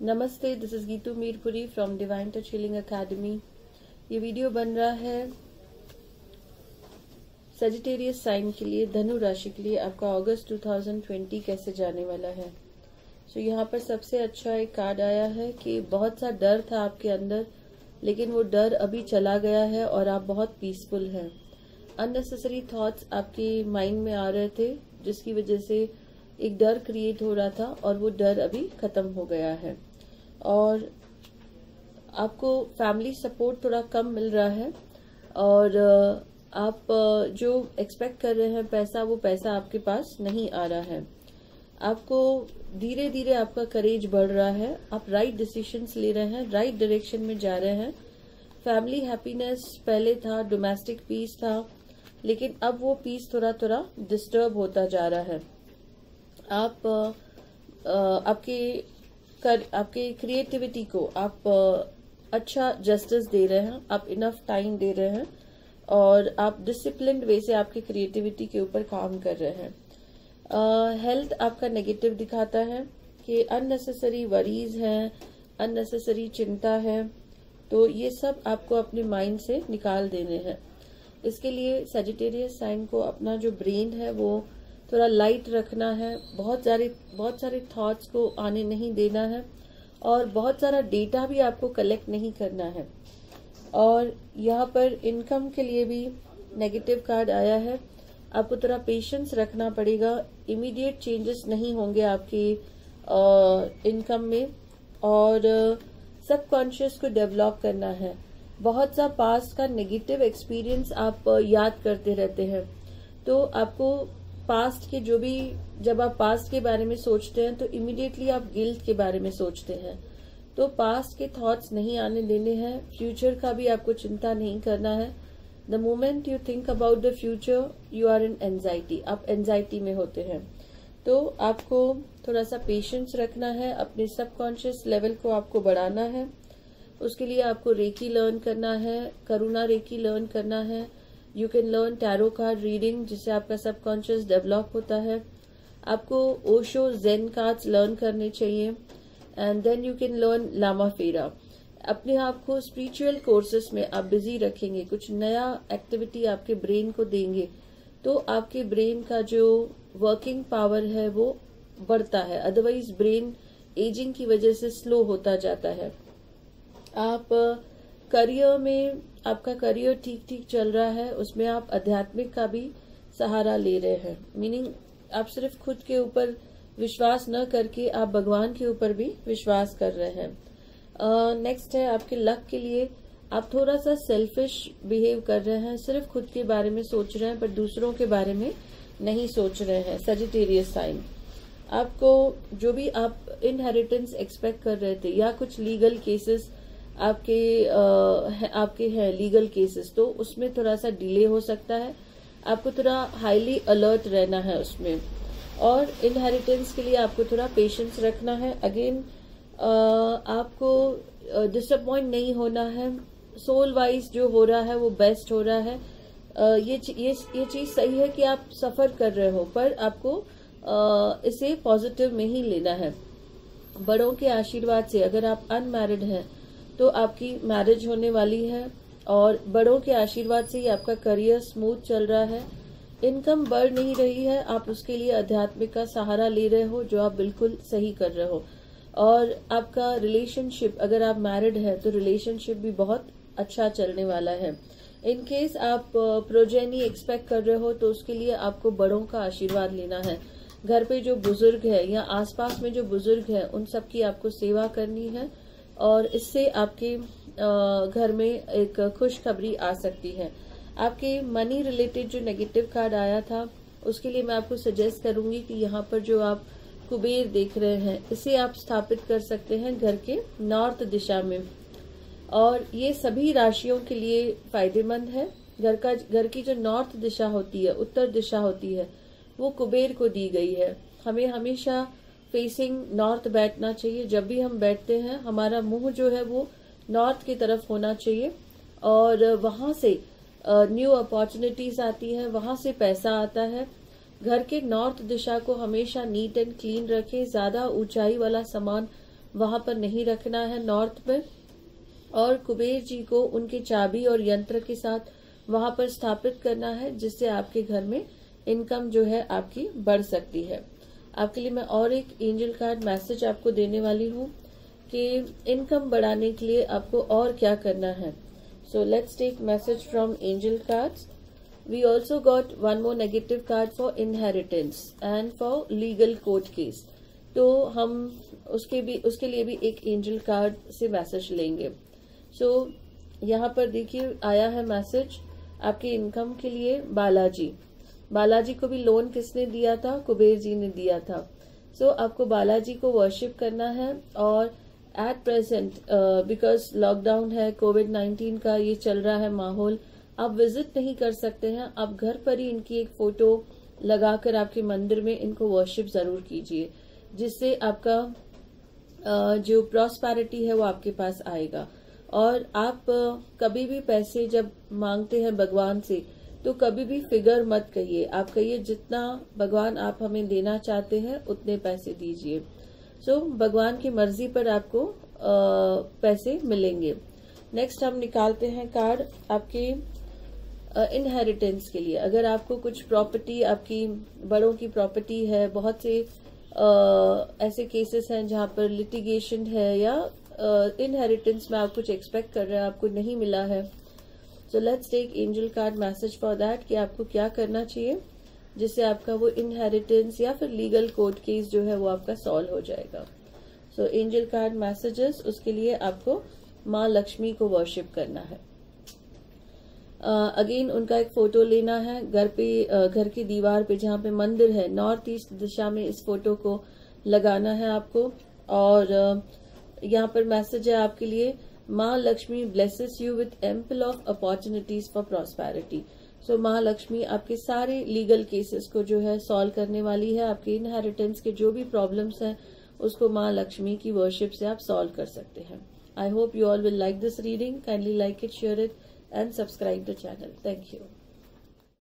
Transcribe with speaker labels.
Speaker 1: नमस्ते, this is Geetu Mirpuri from divine touch healing academy. ये video बन रहा है सजिटेरियस साइन के लिए, धनु राशि के लिए। आपका अगस्त 2020 कैसे जाने वाला है। यहाँ पर सबसे अच्छा एक कार्ड आया है कि बहुत सा डर था आपके अंदर, लेकिन वो डर अभी चला गया है और आप बहुत पीसफुल हैं। अननेसेसरी थॉट्स आपके माइंड में आ रहे थे, जिसकी वजह से एक डर क्रिएट हो रहा था और वो डर अभी खत्म हो गया है। और आपको फैमिली सपोर्ट थोड़ा कम मिल रहा है और आप जो एक्सपेक्ट कर रहे हैं पैसा, वो पैसा आपके पास नहीं आ रहा है। आपको धीरे धीरे आपका करेज बढ़ रहा है, आप राइट डिसीजंस ले रहे हैं, राइट डायरेक्शन में जा रहे हैं। फैमिली हैप्पीनेस पहले था, डोमेस्टिक पीस था, लेकिन अब वो पीस थोड़ा थोड़ा डिस्टर्ब होता जा रहा है। आप आपके क्रिएटिविटी को आप अच्छा जस्टिस दे रहे हैं, आप इनफ टाइम दे रहे हैं और आप डिसिप्लिन्ड वे से आपकी क्रिएटिविटी के ऊपर काम कर रहे हैं। हेल्थ आपका नेगेटिव दिखाता है कि अननेसेसरी वरीज हैं, अननेसेसरी चिंता है, तो ये सब आपको अपने माइंड से निकाल देने हैं। इसके लिए सजिटेरियस साइन को अपना जो ब्रेन है वो थोड़ा लाइट रखना है, बहुत सारे थॉट्स को आने नहीं देना है और बहुत सारा डेटा भी आपको कलेक्ट नहीं करना है। और यहाँ पर इनकम के लिए भी नेगेटिव कार्ड आया है। आपको थोड़ा पेशेंस रखना पड़ेगा, इमीडिएट चेंजेस नहीं होंगे आपकी इनकम में और सबकॉन्शियस को डेवलप करना है। बहुत सा पास्ट का नेगेटिव एक्सपीरियंस आप याद करते रहते हैं, तो आपको पास्ट के जब आप पास्ट के बारे में सोचते हैं तो इमीडिएटली आप गिल्ट के बारे में सोचते हैं, तो पास्ट के थॉट्स नहीं आने देने हैं। फ्यूचर का भी आपको चिंता नहीं करना है। The moment you think about the future you are in anxiety, आप एंजाइटी में होते हैं। तो आपको थोड़ा सा पेशेंस रखना है, अपने सबकॉन्शियस लेवल को आपको बढ़ाना है। उसके लिए आपको रेकी लर्न करना है, करुणा रेकी लर्न करना है। You can learn tarot card reading, जिससे आपका सबकॉन्शियस डेवलप होता है। आपको ओशो जेन कार्ड्स लर्न करने चाहिए and then you can learn Lama Fera. अपने आप को स्पिरिचुअल कोर्सेस में आप बिजी रखेंगे, कुछ नया एक्टिविटी आपके ब्रेन को देंगे, तो आपके ब्रेन का जो वर्किंग पावर है वो बढ़ता है। अदरवाइज ब्रेन एजिंग की वजह से स्लो होता जाता है। आप करियर में, आपका करियर ठीक चल रहा है, उसमें आप आध्यात्मिक का भी सहारा ले रहे हैं। मीनिंग आप सिर्फ खुद के ऊपर विश्वास न करके आप भगवान के ऊपर भी विश्वास कर रहे हैं। नेक्स्ट है आपके लक के लिए, आप थोड़ा सा सेल्फिश बिहेव कर रहे हैं, सिर्फ खुद के बारे में सोच रहे हैं पर दूसरों के बारे में नहीं सोच रहे हैं। सजिटेरियस साइन, आपको जो भी आप इनहेरिटेंस एक्सपेक्ट कर रहे थे या कुछ लीगल केसेस आपके हैं लीगल केसेस, तो उसमें थोड़ा सा डिले हो सकता है। आपको थोड़ा हाईली अलर्ट रहना है उसमें। और इनहेरिटेंस के लिए आपको थोड़ा पेशेंस रखना है। अगेन आपको डिसअपॉइंट नहीं होना है। सोल वाइज जो हो रहा है वो बेस्ट हो रहा है। ये चीज सही है कि आप सफर कर रहे हो, पर आपको इसे पॉजिटिव में ही लेना है। बड़ों के आशीर्वाद से, अगर आप अनमैरिड हैं तो आपकी मैरिज होने वाली है और बड़ों के आशीर्वाद से ही आपका करियर स्मूथ चल रहा है। इनकम बढ़ नहीं रही है, आप उसके लिए आध्यात्मिक का सहारा ले रहे हो, जो आप बिल्कुल सही कर रहे हो। और आपका रिलेशनशिप, अगर आप मैरिड है तो रिलेशनशिप भी बहुत अच्छा चलने वाला है। इन केस आप प्रोजेनी एक्सपेक्ट कर रहे हो तो उसके लिए आपको बड़ों का आशीर्वाद लेना है। घर पे जो बुजुर्ग है या आसपास में जो बुजुर्ग है, उन सबकी आपको सेवा करनी है और इससे आपके घर में एक खुशखबरी आ सकती है। आपके मनी रिलेटेड जो नेगेटिव कार्ड आया था, उसके लिए मैं आपको सजेस्ट करूंगी कि यहाँ पर जो आप कुबेर देख रहे हैं, इसे आप स्थापित कर सकते हैं घर के नॉर्थ दिशा में। और ये सभी राशियों के लिए फायदेमंद है। घर की जो नॉर्थ दिशा होती है, उत्तर दिशा होती है, वो कुबेर को दी गई है। हमें हमेशा फेसिंग नॉर्थ बैठना चाहिए। जब भी हम बैठते हैं, हमारा मुंह जो है वो नॉर्थ की तरफ होना चाहिए और वहां से न्यू अपॉर्चुनिटीज आती है, वहां से पैसा आता है। घर के नॉर्थ दिशा को हमेशा नीट एंड क्लीन रखें। ज्यादा ऊंचाई वाला सामान वहां पर नहीं रखना है नॉर्थ में, और कुबेर जी को उनकी चाबी और यंत्र के साथ वहां पर स्थापित करना है, जिससे आपके घर में इनकम जो है आपकी बढ़ सकती है। आपके लिए मैं और एक एंजल कार्ड मैसेज आपको देने वाली हूँ कि इनकम बढ़ाने के लिए आपको और क्या करना है। So let's take message from angel cards. We also got one more negative card for inheritance and for legal court case. तो हम उसके लिए भी एक एंजल कार्ड से मैसेज लेंगे। सो यहाँ पर देखिए आया है मैसेज आपके इनकम के लिए। बालाजी को भी लोन किसने दिया था? कुबेर जी ने दिया था। सो आपको बालाजी को वर्शिप करना है, और एट प्रेजेंट बिकॉज लॉकडाउन है, कोविड-19 का ये चल रहा है माहौल, आप विजिट नहीं कर सकते हैं। आप घर पर ही इनकी एक फोटो लगाकर आपके मंदिर में इनको वर्शिप जरूर कीजिए, जिससे आपका जो प्रॉस्पेरिटी है वो आपके पास आएगा। और आप कभी भी पैसे जब मांगते हैं भगवान से, तो कभी भी फिगर मत कहिए। आप कहिए जितना भगवान आप हमें देना चाहते हैं उतने पैसे दीजिए। सो भगवान की मर्जी पर आपको पैसे मिलेंगे। नेक्स्ट हम निकालते हैं कार्ड आपके इनहेरिटेंस के लिए। अगर आपको कुछ प्रॉपर्टी, आपकी बड़ों की प्रॉपर्टी है, बहुत से ऐसे केसेस हैं जहां पर लिटिगेशन है, या इनहेरिटेंस में आप कुछ एक्सपेक्ट कर रहे हैं, आपको नहीं मिला है। So let's take angel card message for that कि आपको क्या करना चाहिए जिससे आपका वो इनहेरिटेंस या फिर लीगल कोर्ट केस जो है वो आपका सॉल्व हो जाएगा। सो एंजल कार्ड मैसेजेस, उसके लिए आपको माँ लक्ष्मी को वर्शिप करना है। अगेन उनका एक फोटो लेना है। घर की दीवार पे जहाँ पे मंदिर है, नॉर्थ ईस्ट दिशा में इस फोटो को लगाना है आपको। और यहाँ पर मैसेज है आपके लिए, माँ Lakshmi blesses you with ample of opportunities for prosperity. So माँ लक्ष्मी आपके सारे लीगल केसेस को जो है सॉल्व करने वाली है। आपके इनहेरिटेंस के जो भी प्रॉब्लम्स हैं उसको माँ लक्ष्मी की वर्शिप से आप सॉल्व कर सकते हैं। I hope you all will like this reading. Kindly like it, share it and subscribe the channel. Thank you.